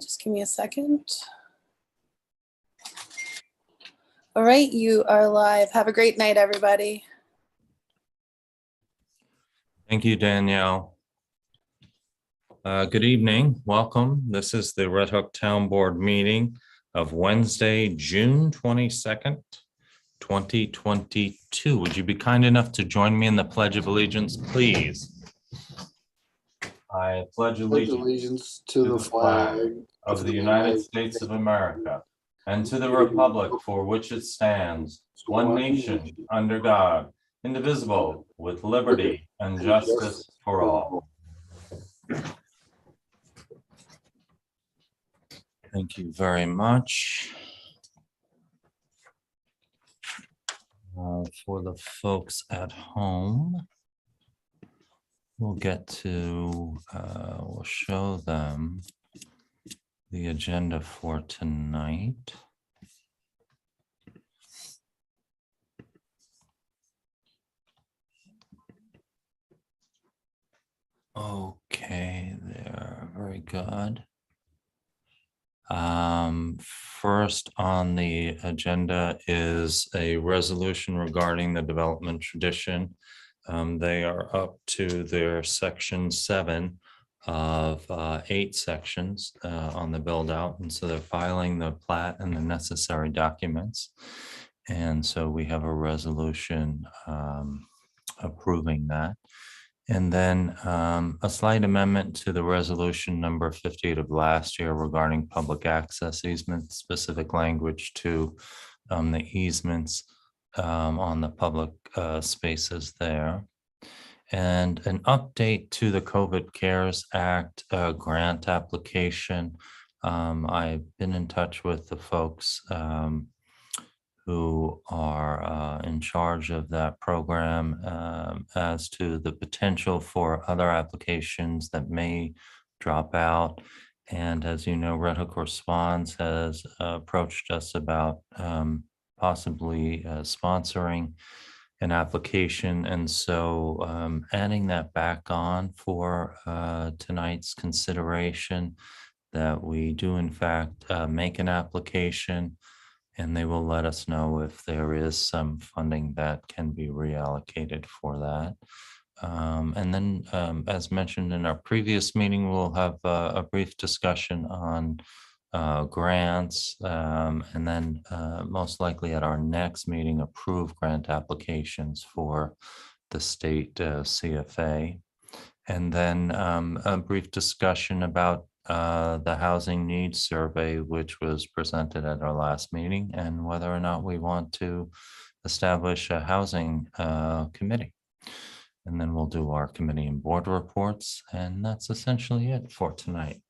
Just give me a second. All right, you are live. Have a great night, everybody. Thank you, Danielle. Good evening. Welcome. This is the Red Hook Town Board meeting of Wednesday, June 22nd, 2022. Would you be kind enough to join me in the Pledge of Allegiance, please? I pledge allegiance to the flag of the United States of America and to the republic for which it stands, one nation, under God, indivisible, with liberty and justice for all. Thank you very much. For the folks at home, we'll get to, we'll show them the agenda for tonight. Okay, there, very good. First on the agenda is a resolution regarding the development tradition. They are up to their section 7 of 8 sections on the build out, and so they're filing the plat and the necessary documents, and so we have a resolution approving that. And then a slight amendment to the resolution number 58 of last year regarding public access easement, specific language to the easements on the public spaces there. And an update to the COVID CARES Act grant application. I've been in touch with the folks who are in charge of that program as to the potential for other applications that may drop out. And as you know, Red Hook Response has approached us about possibly sponsoring an application. And so adding that back on for tonight's consideration, that we do in fact make an application, and they will let us know if there is some funding that can be reallocated for that. And then, as mentioned in our previous meeting, we'll have a brief discussion on grants, and then most likely at our next meeting, approve grant applications for the state CFA. And then a brief discussion about the housing needs survey, which was presented at our last meeting, and whether or not we want to establish a housing committee. And then we'll do our committee and board reports, and that's essentially it for tonight.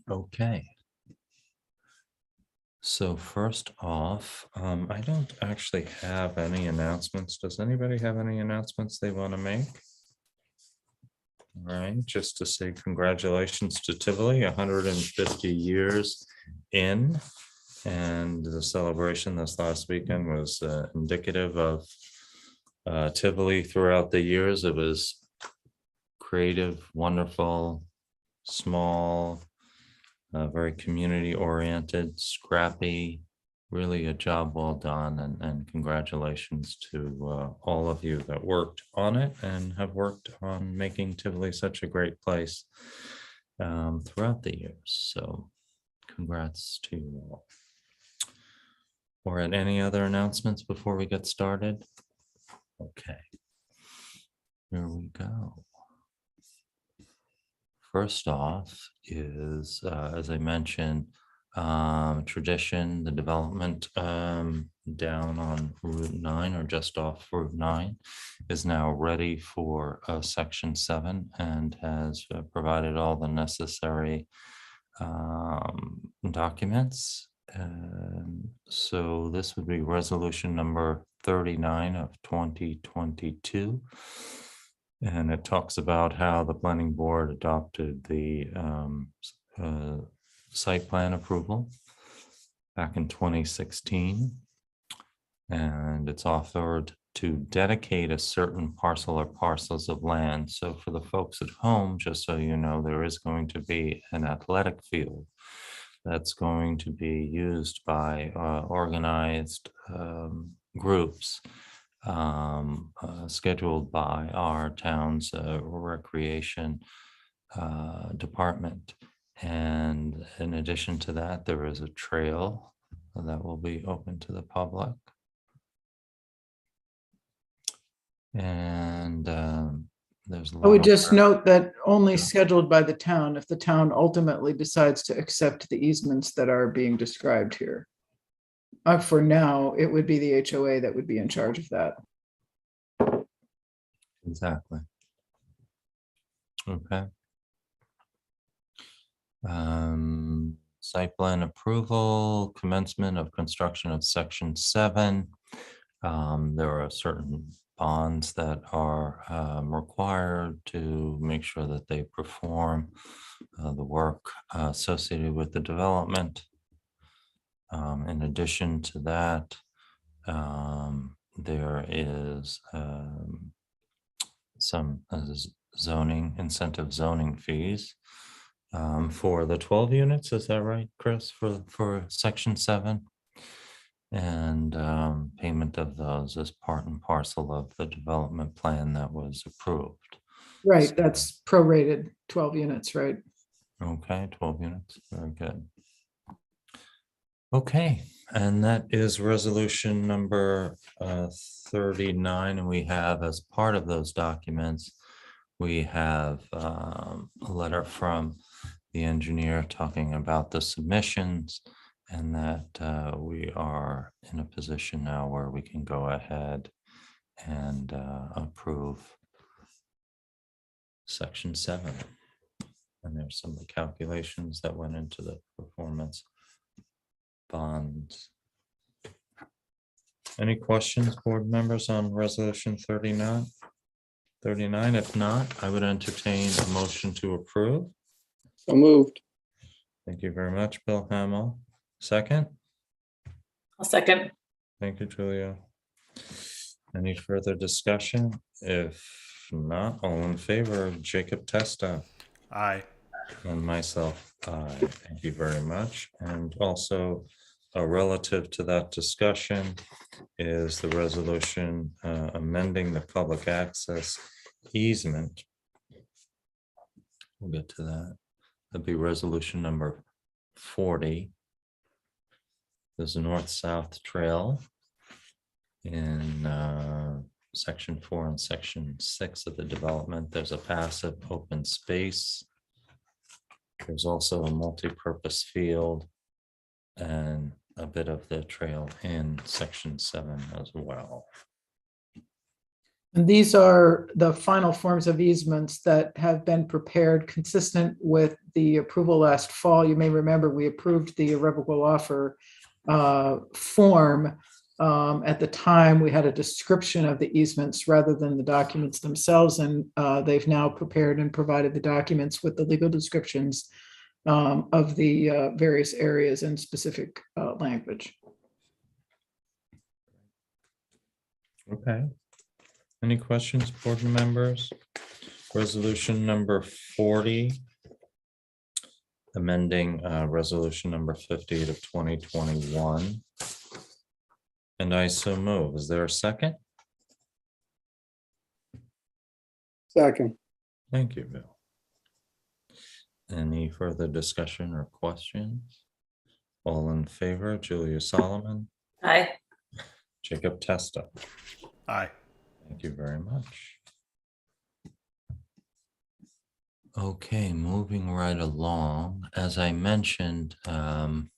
Okay. So first off, I don't actually have any announcements. Does anybody have any announcements they want to make? All right, just to say congratulations to Tivoli, 150 years in, and the celebration this last weekend was indicative of Tivoli throughout the years. It was creative, wonderful, small, very community oriented, scrappy, really a job well done, and congratulations to all of you that worked on it and have worked on making Tivoli such a great place throughout the years. So congrats to you all. Or any other announcements before we get started? Okay, here we go. First off is, as I mentioned, tradition, the development down on Route 9 or just off Route 9 is now ready for Section 7 and has provided all the necessary documents. So this would be resolution number 39 of 2022. And it talks about how the planning board adopted the site plan approval back in 2016. And it's authored to dedicate a certain parcel or parcels of land. So for the folks at home, just so you know, there is going to be an athletic field that's going to be used by organized groups scheduled by our town's recreation department. And in addition to that, there is a trail that will be open to the public. And there's a I would lot just of, note that only scheduled by the town if the town ultimately decides to accept the easements that are being described here. For now, it would be the HOA that would be in charge of that. exactly. Okay. Site plan approval, commencement of construction of section 7. There are certain bonds that are required to make sure that they perform the work associated with the development. In addition to that, there is some zoning, incentive zoning fees for the 12 units. Is that right, Chris, for section 7? And payment of those as part and parcel of the development plan that was approved. Right, So- that's prorated 12 units, right? Okay, 12 units, very good. Okay, and that is resolution number 39, and we have, as part of those documents, we have a letter from the engineer talking about the submissions, and that we are in a position now where we can go ahead and approve section 7. And there's some of the calculations that went into the performance bonds. Any questions, board members, on resolution 39? If not, I would entertain a motion to approve. So moved. Thank you very much, Bill Hamel. Second? I'll second. Thank you, Julia. Any further discussion? If not, all in favor, Jacob Testa. Aye. And myself, aye. Thank you very much. And also, relative to that discussion is the resolution amending the public access easement. We'll get to that. That'd be resolution number 40. There's a north-south trail in section 4 and section 6 of the development. There's a passive open space. There's also a multi-purpose field and a bit of the trail in section 7 as well. And these are the final forms of easements that have been prepared consistent with the approval last fall. You may remember we approved the irrevocable offer form. At the time, we had a description of the easements rather than the documents themselves, and they've now prepared and provided the documents with the legal descriptions of the various areas and specific language. Okay. Any questions, board members? Resolution number 40. Amending resolution number 50 of 2021. And I so move. Is there a second? Second. Thank you, Bill. Any further discussion or questions? All in favor, Julia Solomon, Aye. Jacob Testa. Aye. Thank you very much. Okay, moving right along. As I mentioned, I've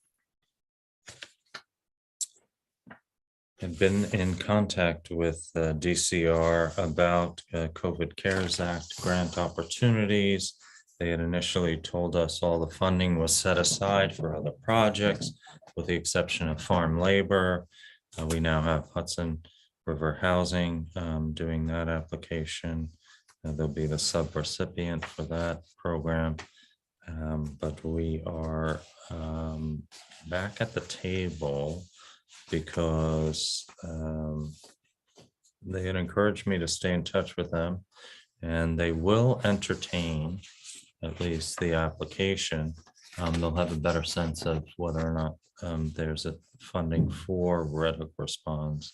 been in contact with DCR about COVID CARES Act grant opportunities. They had initially told us all the funding was set aside for other projects, with the exception of farm labor. We now have Hudson River Housing doing that application. They'll be the sub-recipient for that program. But we are back at the table because they had encouraged me to stay in touch with them, and they will entertain at least the application. They'll have a better sense of whether or not there's a funding for Red Hook Responds.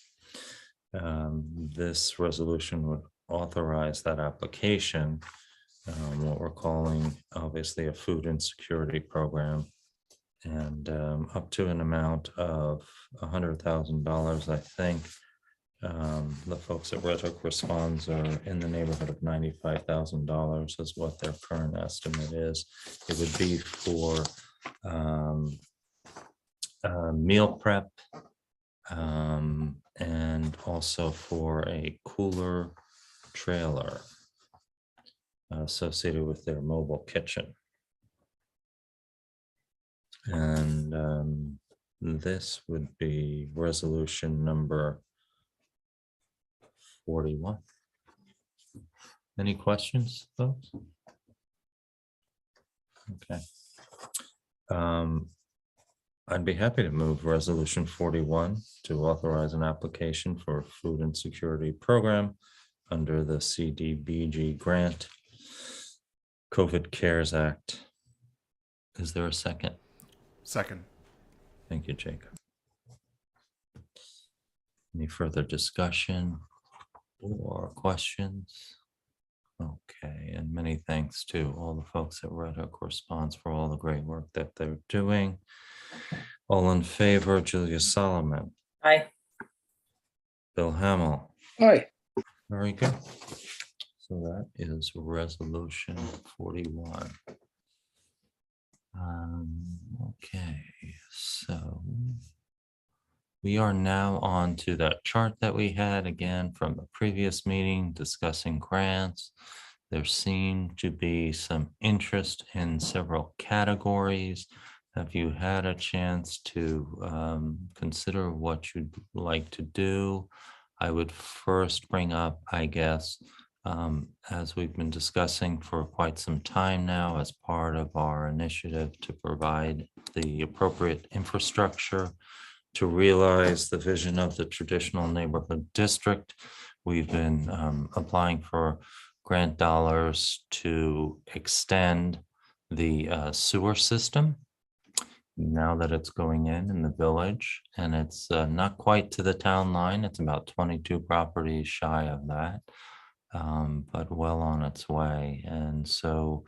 This resolution would authorize that application, what we're calling obviously a food insecurity program, and up to an amount of $100,000, I think. The folks at Red Hook Responds are in the neighborhood of $95,000 is what their current estimate is. It would be for meal prep, and also for a cooler trailer associated with their mobile kitchen. And this would be resolution number 41. Any questions, folks? Okay. I'd be happy to move resolution 41 to authorize an application for a food insecurity program under the CDBG grant, COVID CARES Act. Is there a second? Second. Thank you, Jacob. Any further discussion or questions? Okay, and many thanks to all the folks at Red Hook Response for all the great work that they're doing. All in favor, Julia Solomon, Aye. Bill Hamel. Aye. Very good. So that is resolution 41. Okay, so we are now on to that chart that we had again from the previous meeting discussing grants. There seemed to be some interest in several categories. Have you had a chance to consider what you'd like to do? I would first bring up, I guess, as we've been discussing for quite some time now as part of our initiative to provide the appropriate infrastructure to realize the vision of the traditional neighborhood district. We've been applying for grant dollars to extend the sewer system now that it's going in the village, and it's not quite to the town line. It's about 22 properties shy of that, but well on its way. And so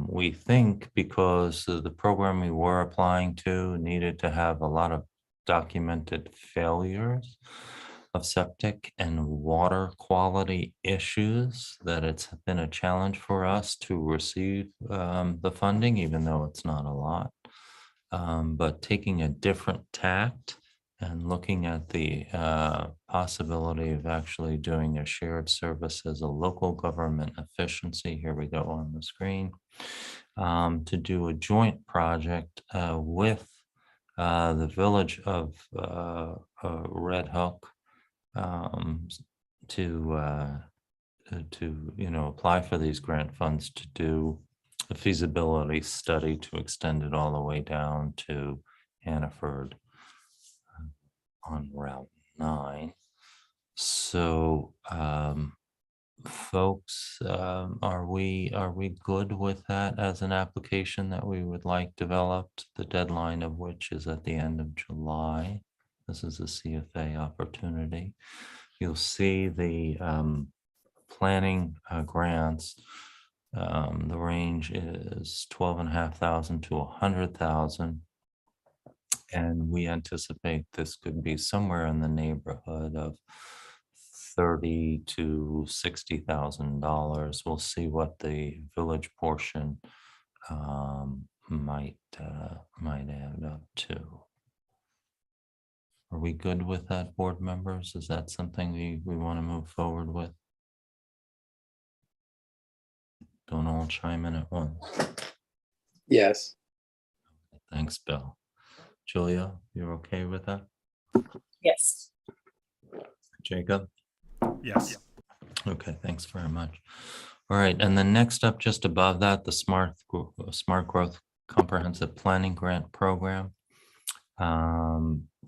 we think because the program we were applying to needed to have a lot of documented failures of septic and water quality issues, that it's been a challenge for us to receive the funding, even though it's not a lot. But taking a different tact and looking at the possibility of actually doing a shared service as a local government efficiency, here we go on the screen, to do a joint project with the village of Red Hook to apply for these grant funds to do a feasibility study to extend it all the way down to Hannaford on Route 9. So folks, are we good with that as an application that we would like developed, the deadline of which is at the end of July? This is a CFA opportunity. You'll see the planning grants. The range is 12,500 to 100,000. And we anticipate this could be somewhere in the neighborhood of $30,000 to $60,000. We'll see what the village portion might add up to. Are we good with that, board members? Is that something we want to move forward with? Don't all chime in at once. Yes. Thanks, Bill. Julia, you're okay with that? Yes. Jacob? Yes. Okay, thanks very much. All right, and then next up, just above that, the Smart Growth Comprehensive Planning Grant Program.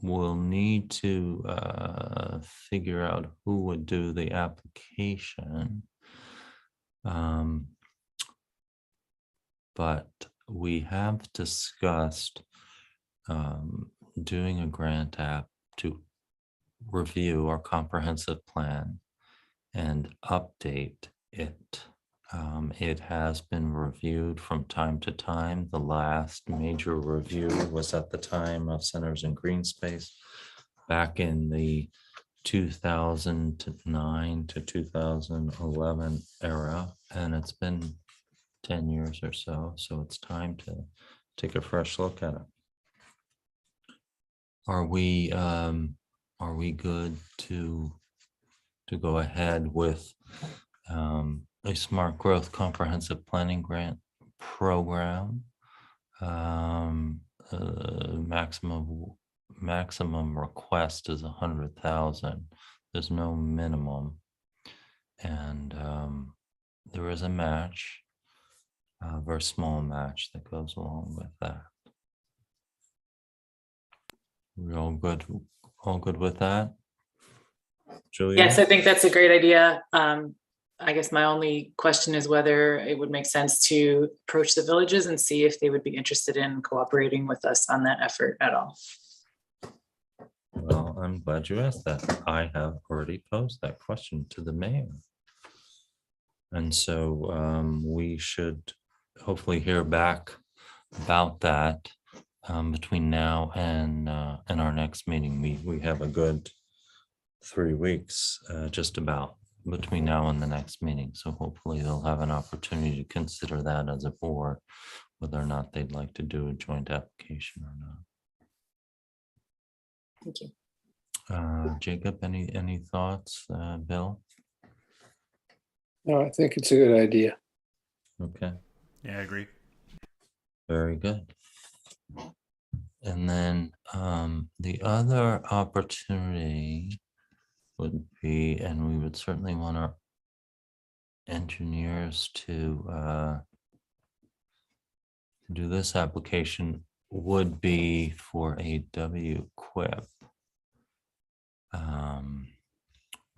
we'll need to figure out who would do the application. But we have discussed doing a grant app to review our comprehensive plan and update it. It has been reviewed from time to time. The last major review was at the time of Centers and Green Space back in the 2009 to 2011 era, and it's been 10 years or so. So it's time to take a fresh look at it. Are we good to go ahead with a smart growth comprehensive planning grant program? Maximum request is 100,000. There's no minimum, and there is a match, a very small match that goes along with that. We all good? All good with that? Julia? Yes, I think that's a great idea. I guess my only question is whether it would make sense to approach the villages and see if they would be interested in cooperating with us on that effort at all. Well, I'm glad you asked that. I have already posed that question to the mayor. And so we should hopefully hear back about that between now and our next meeting. We have a good 3 weeks just about between now and the next meeting. So hopefully they'll have an opportunity to consider that as a board, whether or not they'd like to do a joint application or not. Thank you. Jacob, any thoughts? Bill? No, I think it's a good idea. Okay, Yeah, I agree. very good. And then the other opportunity would be, and we would certainly want our engineers to do this application, would be for a WQIP.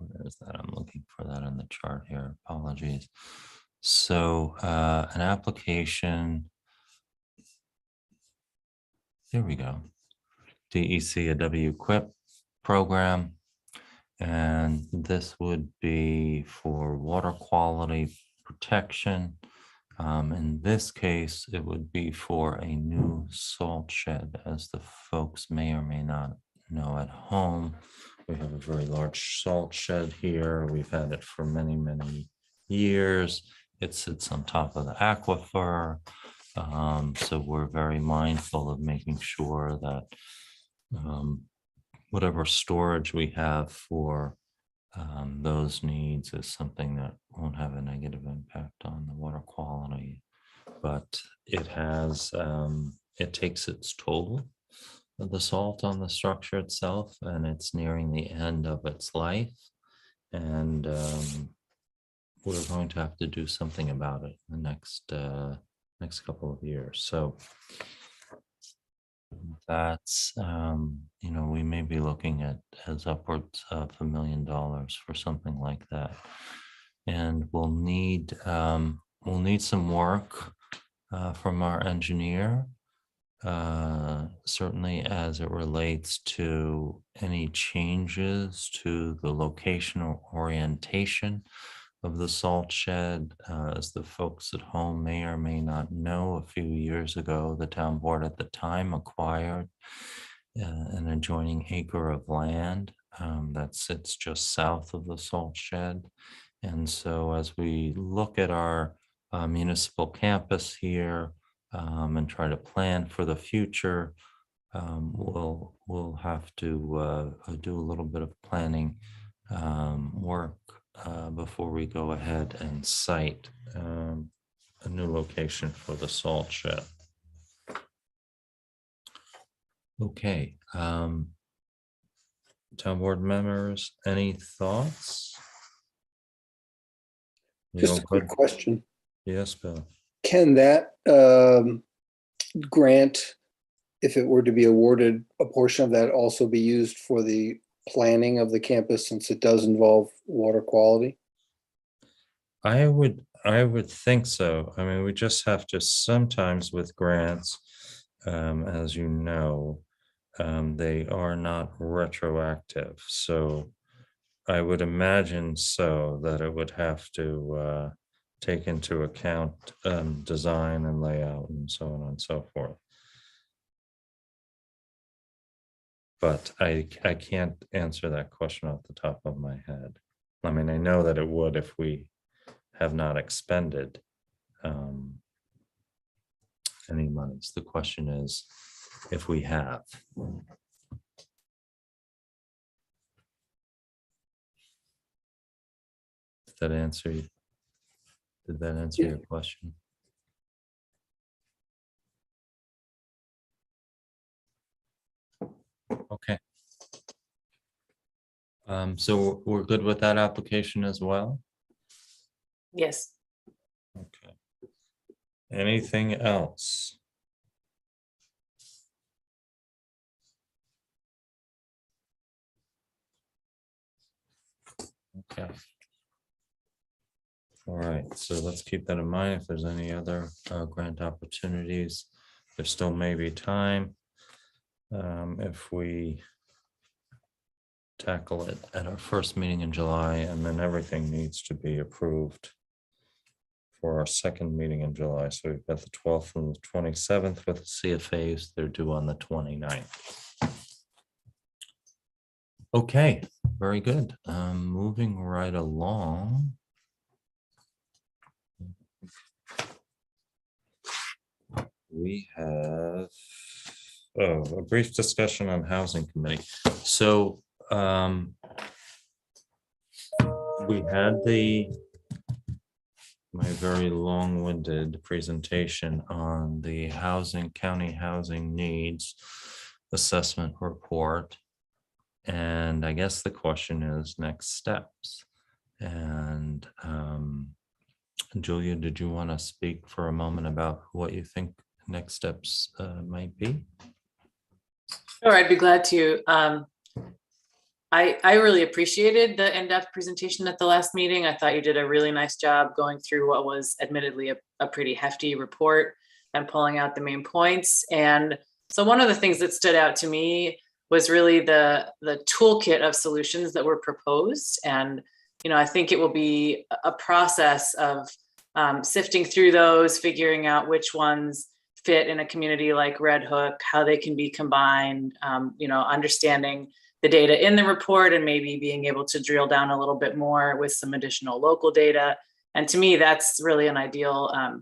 Where is that? I'm looking for that in the chart here. Apologies. So an application. There we go. DEC, a WQIP program. And this would be for water quality protection. In this case, it would be for a new salt shed, as the folks may or may not know at home. We have a very large salt shed here. We've had it for many, many years. It sits on top of the aquifer. So we're very mindful of making sure that whatever storage we have for those needs is something that won't have a negative impact on the water quality. But it has, it takes its toll of the salt on the structure itself, and it's nearing the end of its life. And we're going to have to do something about it in the next couple of years. So that's, we may be looking at as upwards of $1 million for something like that. And we'll need some work from our engineer, certainly as it relates to any changes to the locational orientation of the salt shed. As the folks at home may or may not know, a few years ago, the town board at the time acquired an adjoining acre of land that sits just south of the salt shed. And so as we look at our municipal campus here and try to plan for the future, we'll have to do a little bit of planning work before we go ahead and cite a new location for the salt shed. Okay, town board members, any thoughts? You Just all a quick good? question. Yes, Bill. Can that grant if it were to be awarded, a portion of that also be used for the planning of the campus, since it does involve water quality? I would think so. I mean, we just have to sometimes with grants, as you know, they are not retroactive. So I would imagine so that it would have to take into account design and layout and so on and so forth. But I can't answer that question off the top of my head. I mean, I know that it would if we have not expended any monies. The question is if we have. Did that answer you? Did that answer your question? Okay. So we're good with that application as well? Yes. Okay. Anything else? Okay. All right, so let's keep that in mind. If there's any other grant opportunities, there still may be time. If we tackle it at our first meeting in July, and then everything needs to be approved for our second meeting in July. So we've got the 12th and the 27th with the CFAs. They're due on the 29th. Okay, very good. Moving right along. We have a brief discussion on housing committee. So we had my very long-winded presentation on the county housing needs assessment report. And I guess the question is next steps. And Julia, did you want to speak for a moment about what you think next steps might be? Sure, I'd be glad to. I really appreciated the in-depth presentation at the last meeting. I thought you did a really nice job going through what was admittedly a pretty hefty report and pulling out the main points. And so one of the things that stood out to me was really the toolkit of solutions that were proposed. And, I think it will be a process of sifting through those, figuring out which ones fit in a community like Red Hook, how they can be combined, understanding the data in the report and maybe being able to drill down a little bit more with some additional local data. And to me, that's really an ideal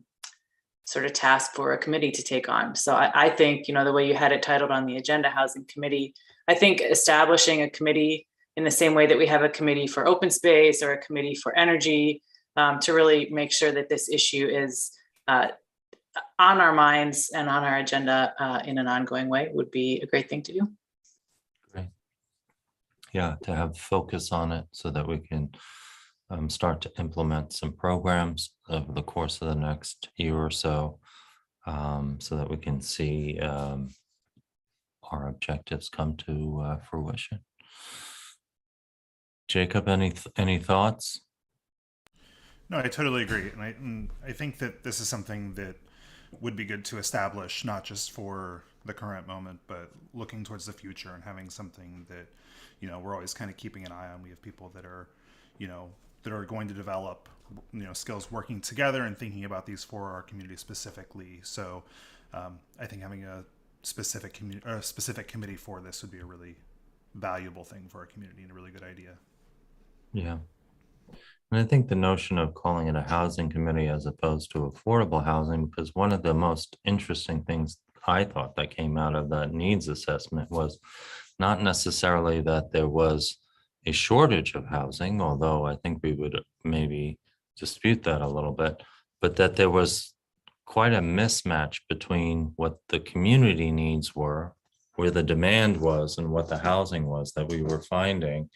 sort of task for a committee to take on. So I think, the way you had it titled on the agenda, Housing Committee, I think establishing a committee in the same way that we have a committee for open space or a committee for energy to really make sure that this issue is on our minds and on our agenda in an ongoing way would be a great thing to do. Great. Yeah, to have focus on it so that we can start to implement some programs over the course of the next year or so, so that we can see our objectives come to fruition. Jacob, any thoughts? No, I totally agree. And I think that this is something that would be good to establish, not just for the current moment, but looking towards the future and having something that, we're always kind of keeping an eye on. We have people that are, that are going to develop, skills working together and thinking about these for our community specifically. So I think having a specific committee for this would be a really valuable thing for our community and a really good idea. Yeah. And I think the notion of calling it a housing committee as opposed to affordable housing, because one of the most interesting things I thought that came out of that needs assessment was not necessarily that there was a shortage of housing, although I think we would maybe dispute that a little bit, but that there was quite a mismatch between what the community needs were, where the demand was, and what the housing was, that we were finding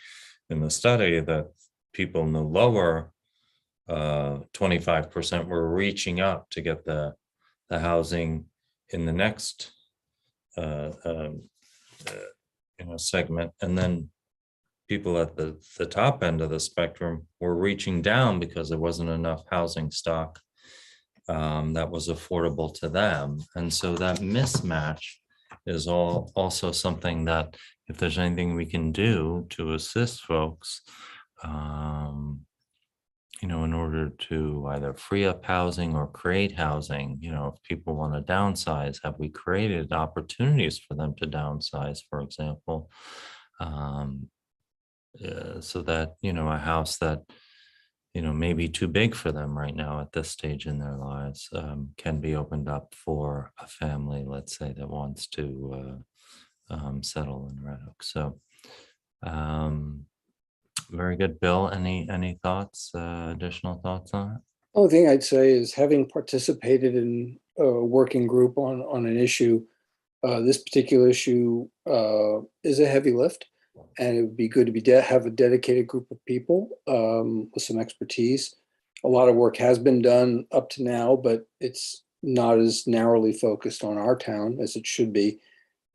in the study that people in the lower 25% were reaching up to get the housing in the next segment, and then people at the top end of the spectrum were reaching down because there wasn't enough housing stock that was affordable to them. And so that mismatch is also something that if there's anything we can do to assist folks, in order to either free up housing or create housing, if people want to downsize, have we created opportunities for them to downsize, for example, so that, a house that, may be too big for them right now at this stage in their lives, can be opened up for a family, let's say, that wants to settle in Red Hook. So, very good. Bill, any thoughts, additional thoughts on it? Only thing I'd say is, having participated in a working group on an issue, this particular issue is a heavy lift, and it would be good to have a dedicated group of people with some expertise. A lot of work has been done up to now, but it's not as narrowly focused on our town as it should be.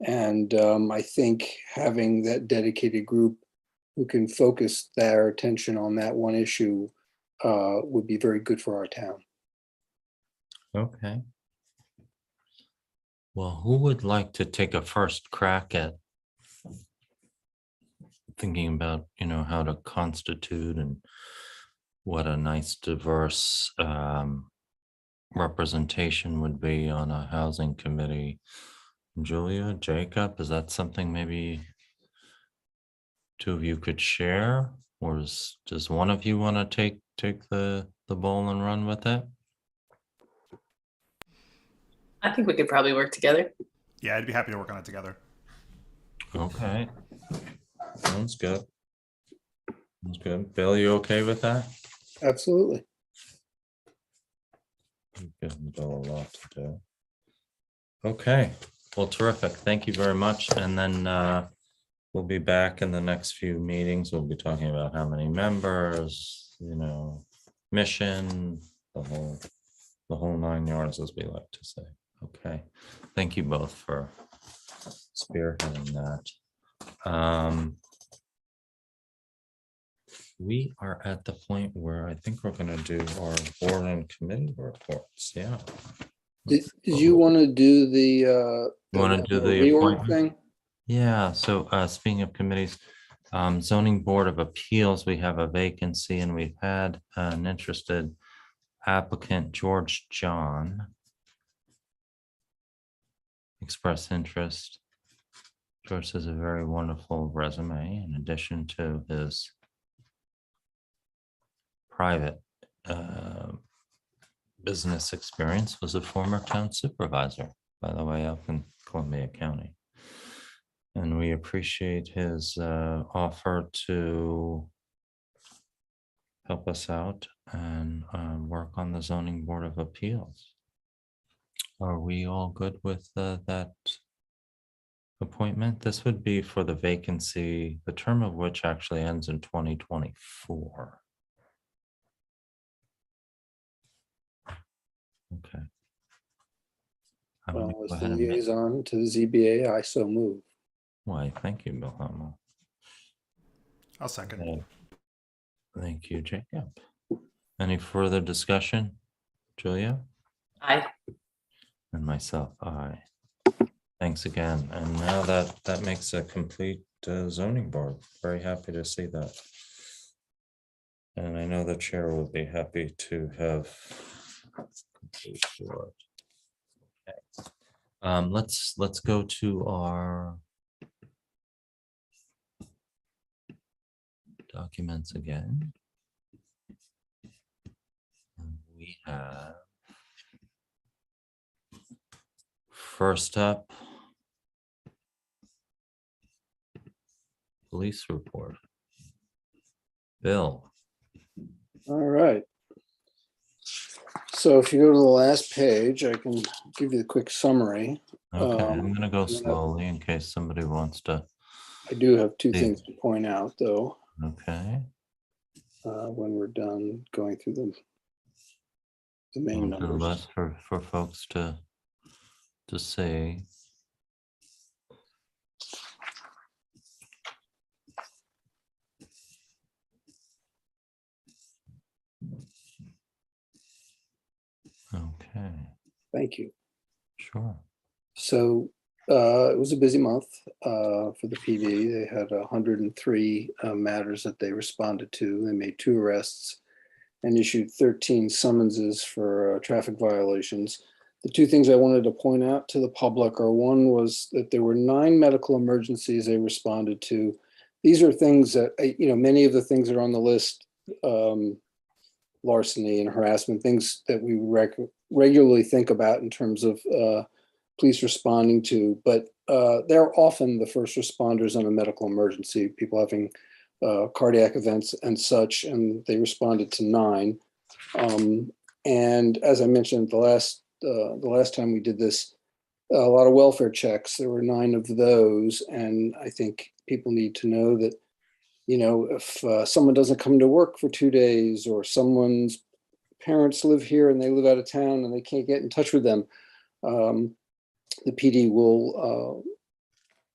And I think having that dedicated group who can focus their attention on that one issue would be very good for our town. Okay. Well, who would like to take a first crack at thinking about, how to constitute and what a nice diverse representation would be on a housing committee? Julia, Jacob, is that something maybe two of you could share, or does one of you want to take the ball and run with it? I think we could probably work together. Yeah, I'd be happy to work on it together. Okay, sounds good. Sounds good. Bill, you okay with that? Absolutely. Giving Bill a lot to do. Okay, well, terrific. Thank you very much. And then we'll be back in the next few meetings. We'll be talking about how many members, mission, the whole 9 yards, as we like to say. Okay, thank you both for spearheading that. We are at the point where I think we're going to do our board and committee reports. Yeah. Did you want to do the You want to do the reorg appointment thing? Yeah. So speaking of committees, zoning board of appeals, we have a vacancy, and we've had an interested applicant, George John, express interest. George has a very wonderful resume. In addition to his private business experience, was a former town supervisor, by the way, up in Columbia County. And we appreciate his offer to help us out and work on the zoning board of appeals. Are we all good with that appointment? This would be for the vacancy, the term of which actually ends in 2024. Okay. I'm gonna Well, go as ahead the and make- liaison to the ZBA, I so move. Why, thank you, Bill Hummel. I'll second. Thank you, Jacob. Any further discussion? Julia? Aye. And myself, aye. Thanks again. And now that makes a complete zoning board. Very happy to see that. And I know the chair will be happy to have complete board. Okay. Let's go to our documents again. And we have first up, police report. Bill. All right. So if you go to the last page, I can give you a quick summary. Okay, I'm Um, gonna go and then slowly in case somebody wants to. I do have two Yeah. things to point out, though, Okay. when we're done going through the main Onto the numbers. list for folks to see. Thank you. Sure. So it was a busy month for the PD. They had 103 matters that they responded to. They made 2 arrests and issued 13 summonses for traffic violations. The 2 things I wanted to point out to the public are, one was that there were 9 medical emergencies they responded to. These are things that, many of the things that are on the list, larceny and harassment, things that we regularly think about in terms of police responding to, but they're often the first responders on a medical emergency, people having cardiac events and such, and they responded to 9. And as I mentioned, the last time we did this, a lot of welfare checks, there were 9 of those. And I think people need to know that, if someone doesn't come to work for 2 days, or someone's parents live here and they live out of town and they can't get in touch with them, the PD will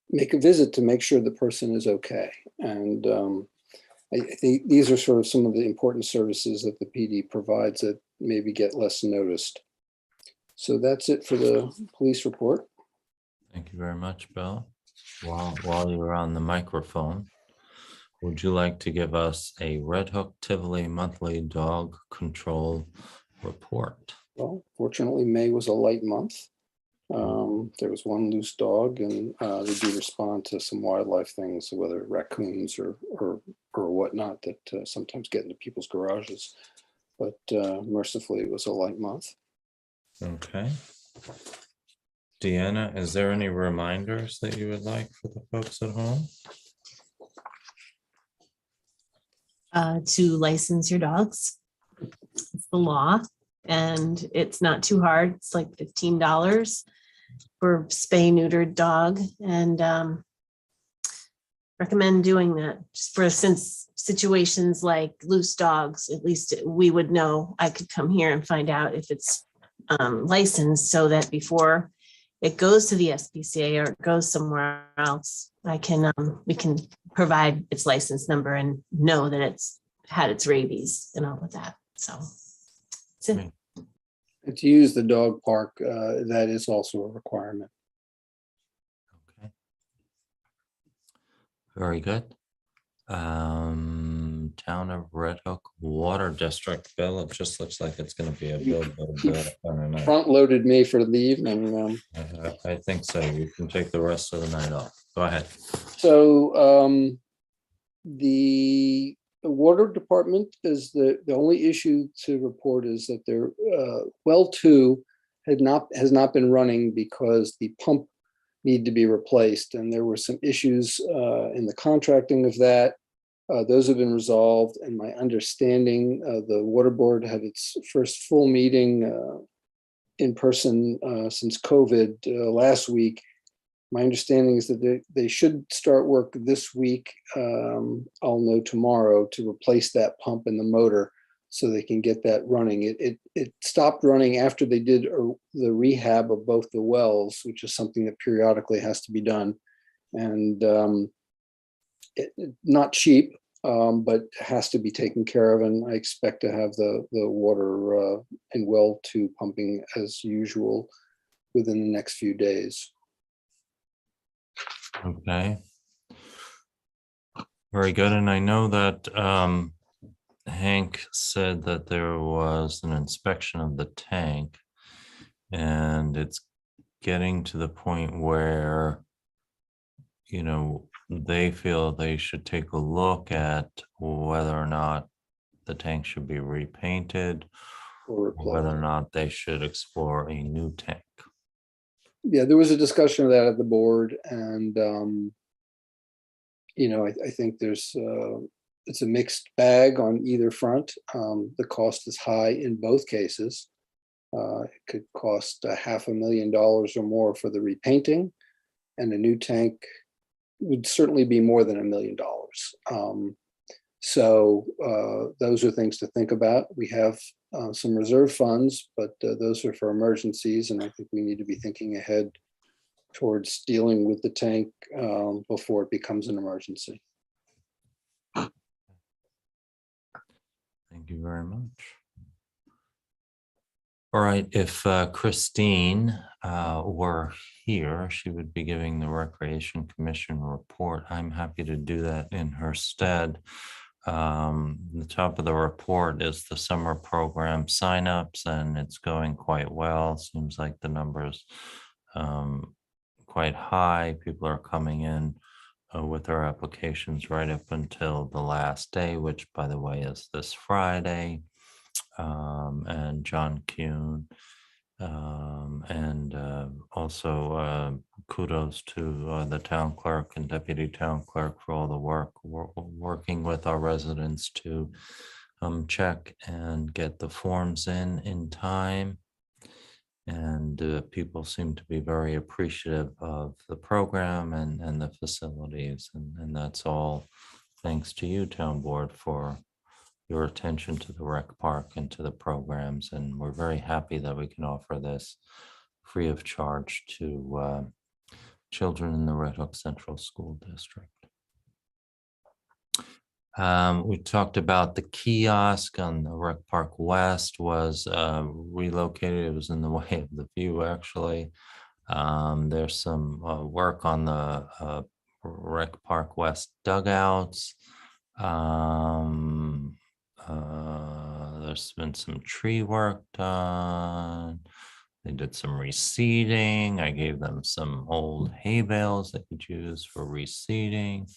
make a visit to make sure the person is okay. And I think these are sort of some of the important services that the PD provides that maybe get less noticed. So that's it for the police report. Thank you very much, Bill. While you're on the microphone, would you like to give us a Red Hook Tivoli monthly dog control report? Well, fortunately, May was a light month. There was 1 loose dog, and they do respond to some wildlife things, whether raccoons or whatnot, that sometimes get into people's garages. But mercifully, it was a light month. Okay. Deanna, is there any reminders that you would like for the folks at home? To license your dogs. It's the law, and it's not too hard. It's like $15 for spay-neutered dog, and recommend doing that just for, since situations like loose dogs, at least we would know. I could come here and find out if it's licensed, so that before it goes to the SPCA or it goes somewhere else, we can provide its license number and know that it's had its rabies and all of that. So that's it. And to use the dog park, that is also a requirement. Okay. Very good. Town of Red Hook Water District, Bill, it just looks like it's going to be a bill. I don't know. Front loaded me for the evening. I think so. You can take the rest of the night off. Go ahead. So the water department is the only issue to report is that their well 2 has not been running because the pump needed to be replaced, and there were some issues in the contracting of that. Those have been resolved, and my understanding, the water board had its first full meeting in person since COVID last week. My understanding is that they should start work this week. I'll know tomorrow, to replace that pump and the motor so they can get that running. It stopped running after they did the rehab of both the wells, which is something that periodically has to be done. And not cheap, but has to be taken care of. And I expect to have the water in well 2 pumping as usual within the next few days. Okay. Very good. And I know that Hank said that there was an inspection of the tank, and it's getting to the point where, they feel they should take a look at whether or not the tank should be repainted, or whether or not they should explore a new tank. Yeah, there was a discussion of that at the board, and I think it's a mixed bag on either front. The cost is high in both cases. It could cost $500,000 or more for the repainting, and a new tank would certainly be more than $1 million. So those are things to think about. We have some reserve funds, but those are for emergencies, and I think we need to be thinking ahead towards dealing with the tank before it becomes an emergency. Thank you very much. All right, if Christine were here, she would be giving the Recreation Commission report. I'm happy to do that in her stead. The top of the report is the summer program signups, and it's going quite well. Seems like the numbers quite high. People are coming in with their applications right up until the last day, which, by the way, is this Friday. And John Kuhn. And also kudos to the town clerk and deputy town clerk for all the work working with our residents to check and get the forms in time. And people seem to be very appreciative of the program and the facilities. And that's all thanks to you, town board, for your attention to the rec park and to the programs. And we're very happy that we can offer this free of charge to children in the Red Hook Central School District. We talked about the kiosk on the Rec Park West was relocated. It was in the way of the view, actually. There's some work on the Rec Park West dugouts. There's been some tree work done. They did some reseeding. I gave them some old hay bales they could use for reseeding.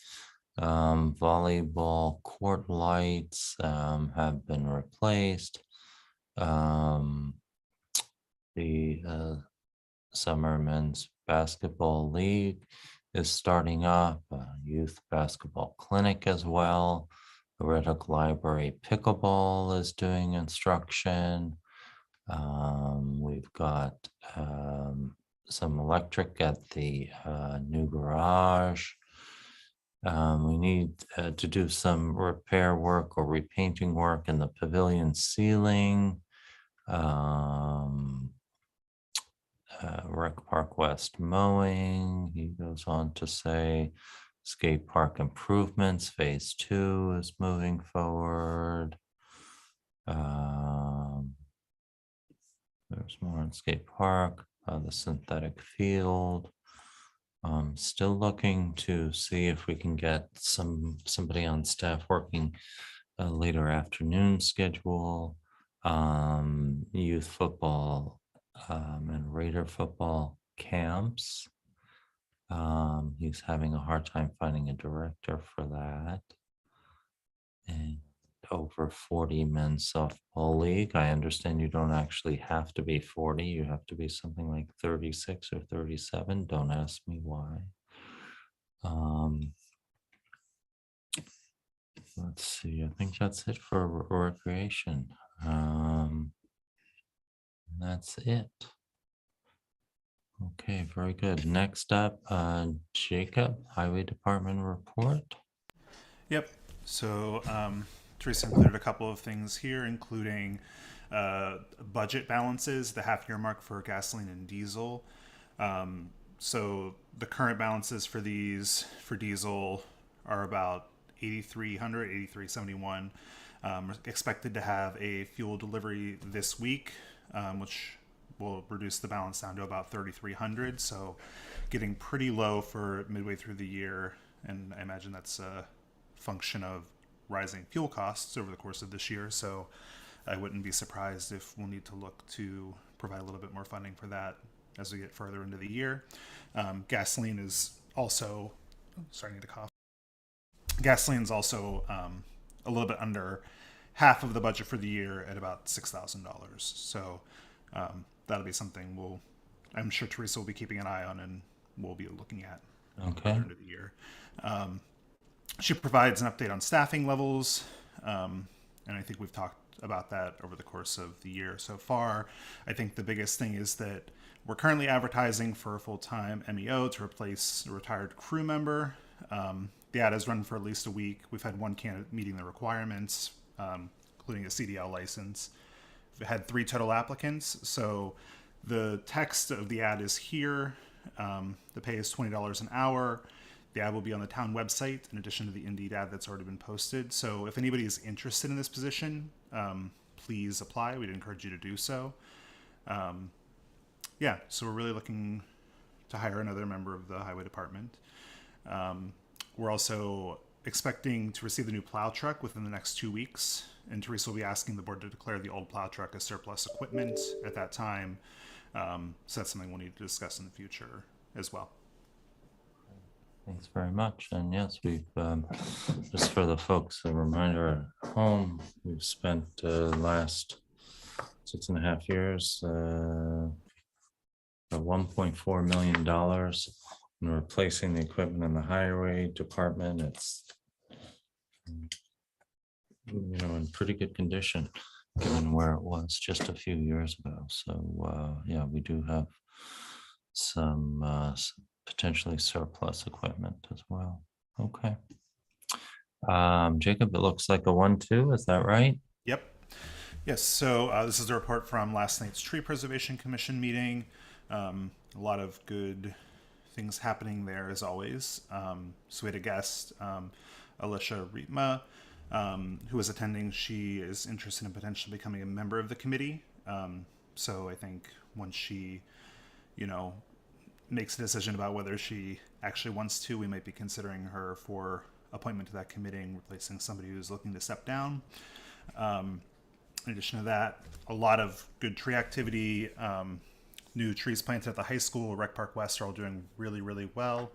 Volleyball court lights have been replaced. The Summer Men's Basketball League is starting up, a youth basketball clinic as well. The Red Hook Library Pickleball is doing instruction. We've got some electric at the new garage. We need to do some repair work or repainting work in the pavilion ceiling. Rec Park West mowing. He goes on to say skate park improvements, phase 2 is moving forward. There's more on skate park, the synthetic field. Still looking to see if we can get somebody on staff working a later afternoon schedule. Youth football and Raider football camps. He's having a hard time finding a director for that. And over 40 men's softball league. I understand you don't actually have to be 40. You have to be something like 36 or 37. Don't ask me why. Let's see. I think that's it for recreation. That's it. Okay, very good. Next up, Jacob, Highway Department report. Yep. So Teresa included a couple of things here, including budget balances, the half-year mark for gasoline and diesel. So the current balances for these for diesel are about 8,300, 8,371. Expected to have a fuel delivery this week, which will reduce the balance down to about 3,300. So getting pretty low for midway through the year. And I imagine that's a function of rising fuel costs over the course of this year. So I wouldn't be surprised if we'll need to look to provide a little bit more funding for that as we get further into the year. Gasoline is also, starting to cough. Gasoline is also a little bit under half of the budget for the year at about $6,000. So that'll be something I'm sure Teresa will be keeping an eye on and we'll be looking at at the end of the year. She provides an update on staffing levels, and I think we've talked about that over the course of the year so far. I think the biggest thing is that we're currently advertising for a full-time MEO to replace a retired crew member. The ad has run for at least a week. We've had one candidate meeting the requirements, including a CDL license. We've had 3 total applicants. So the text of the ad is here. The pay is $20 an hour. The ad will be on the town website in addition to the Indeed ad that's already been posted. So if anybody is interested in this position, please apply. We'd encourage you to do so. Yeah, so we're really looking to hire another member of the highway department. We're also expecting to receive the new plow truck within the next 2 weeks, and Teresa will be asking the board to declare the old plow truck as surplus equipment at that time. So that's something we'll need to discuss in the future as well. Thanks very much. And yes, we've, just for the folks, a reminder at home, we've spent last 6.5 years, $1.4 million in replacing the equipment in the highway department. It's, in pretty good condition, given where it was just a few years ago. So yeah, we do have some potentially surplus equipment as well. Okay. Jacob, it looks like a 1-2, is that right? Yep. Yes, so this is a report from last night's Tree Preservation Commission meeting. A lot of good things happening there as always. So we had a guest, Alicia Rietma, who was attending. She is interested in potentially becoming a member of the committee. So I think once she, makes a decision about whether she actually wants to, we might be considering her for appointment to that committee and replacing somebody who's looking to step down. In addition to that, a lot of good tree activity. New trees planted at the high school, Rec Park West, are all doing really, really well,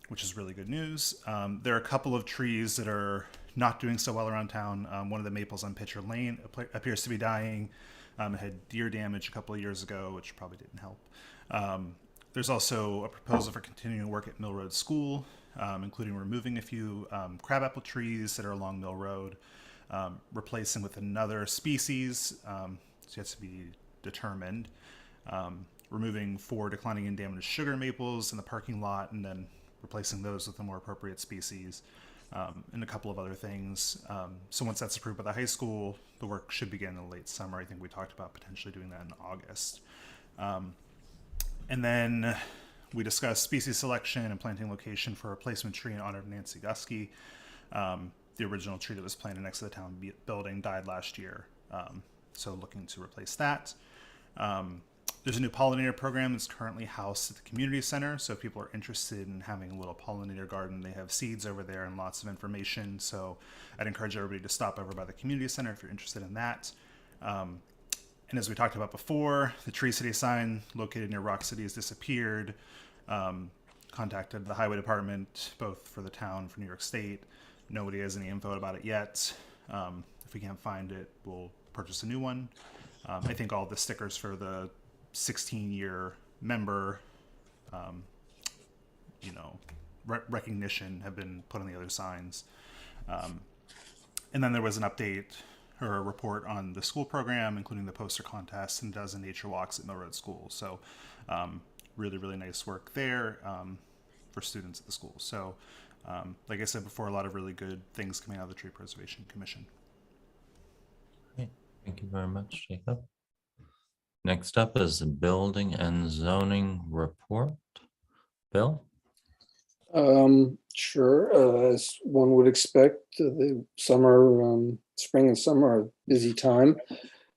which is really good news. There are a couple of trees that are not doing so well around town. One of the maples on Pitcher Lane appears to be dying. It had deer damage a couple of years ago, which probably didn't help. There's also a proposal for continuing work at Mill Road School, including removing a few crabapple trees that are along Mill Road, replacing with another species, so yet to be determined, removing 4 declining and damaged sugar maples in the parking lot, and then replacing those with a more appropriate species, and a couple of other things. So once that's approved by the high school, the work should begin in the late summer. I think we talked about potentially doing that in August. And then we discussed species selection and planting location for a replacement tree in honor of Nancy Gusky. The original tree that was planted next to the town building died last year. So looking to replace that. There's a new pollinator program that's currently housed at the community center. So if people are interested in having a little pollinator garden, they have seeds over there and lots of information. So I'd encourage everybody to stop over by the community center if you're interested in that. And as we talked about before, the Tree City sign located near Rock City has disappeared. Contacted the highway department, both for the town, for New York State. Nobody has any info about it yet. If we can't find it, we'll purchase a new one. I think all the stickers for the 16-year member, recognition have been put on the other signs. And then there was an update or a report on the school program, including the poster contest and dozen nature walks at Mill Road School. So really, really nice work there for students at the school. So like I said before, a lot of really good things coming out of the Tree Preservation Commission. Great. Thank you very much, Jacob. Next up is the Building and Zoning Report. Bill? Sure. As one would expect, the spring and summer are a busy time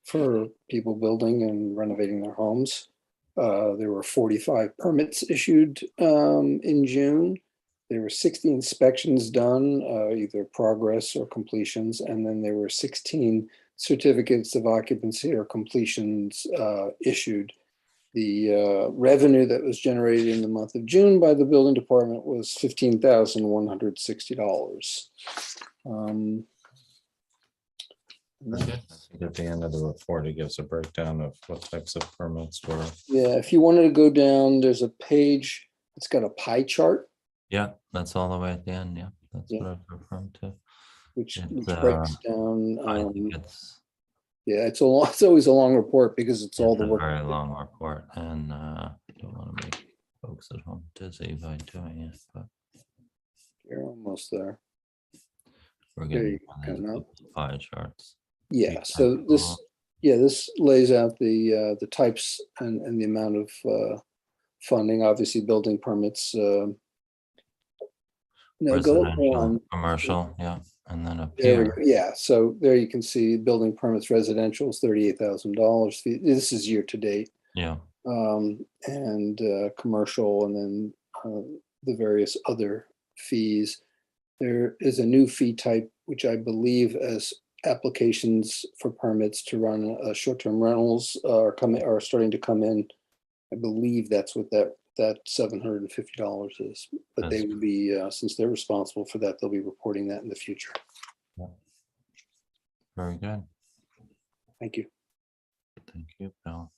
for people building and renovating their homes. There were 45 permits issued in June. There were 60 inspections done, either progress or completions, and then there were 16 certificates of occupancy or completions issued. The revenue that was generated in the month of June by the building department was $15,160. I think at the end of the report, it gives a breakdown of what types of permits were. Yeah, if you wanted to go down, there's a page, it's got a pie chart. Yeah, that's all the way at the end. Yeah, that's Yeah. what I've referred to. Which It's, breaks down. I think it's It's always a long report because it's all the a work. very long report, and I don't want to make folks at home dizzy by doing it, but You're almost there. we're There getting you go, now. pie charts. Yeah, Yeah. so this lays out the types and the amount of funding. Obviously, building permits. No, go Residential, on. commercial, yeah. And then up There we go. here, Yeah, so there you can see building permits residential is $38,000. This is year to date. yeah, And commercial, and then the various other fees. There is a new fee type, which I believe as applications for permits to run short-term rentals are starting to come in. I believe that's what that $750 is. But they That's- will be, since they're responsible for that, they'll be reporting that in the future. very good. Thank you. Thank you, Bill.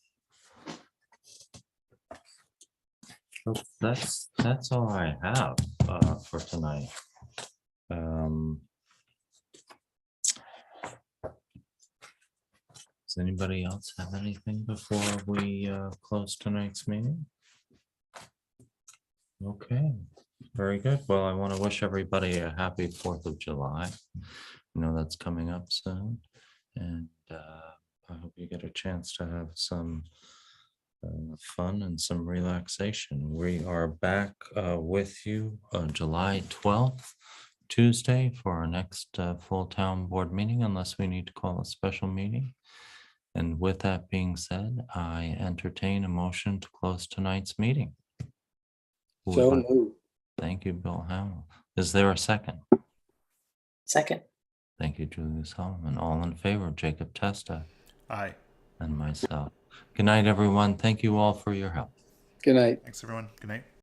So that's all I have for tonight. Does anybody else have anything before we close tonight's meeting? Okay, very good. Well, I want to wish everybody a happy 4th of July. You know, that's coming up soon. And I hope you get a chance to have some fun and some relaxation. We are back with you on July 12th, Tuesday, for our next full town board meeting, unless we need to call a special meeting. And with that being said, I entertain a motion to close tonight's meeting. Who would So like- moved. Thank you, Bill Howell. Is there a second? Second. Thank you, Julia Solomon. All in favor, Jacob Testa Aye. and myself. Good night, everyone. Thank you all for your help. Good night. Thanks, everyone. Good night.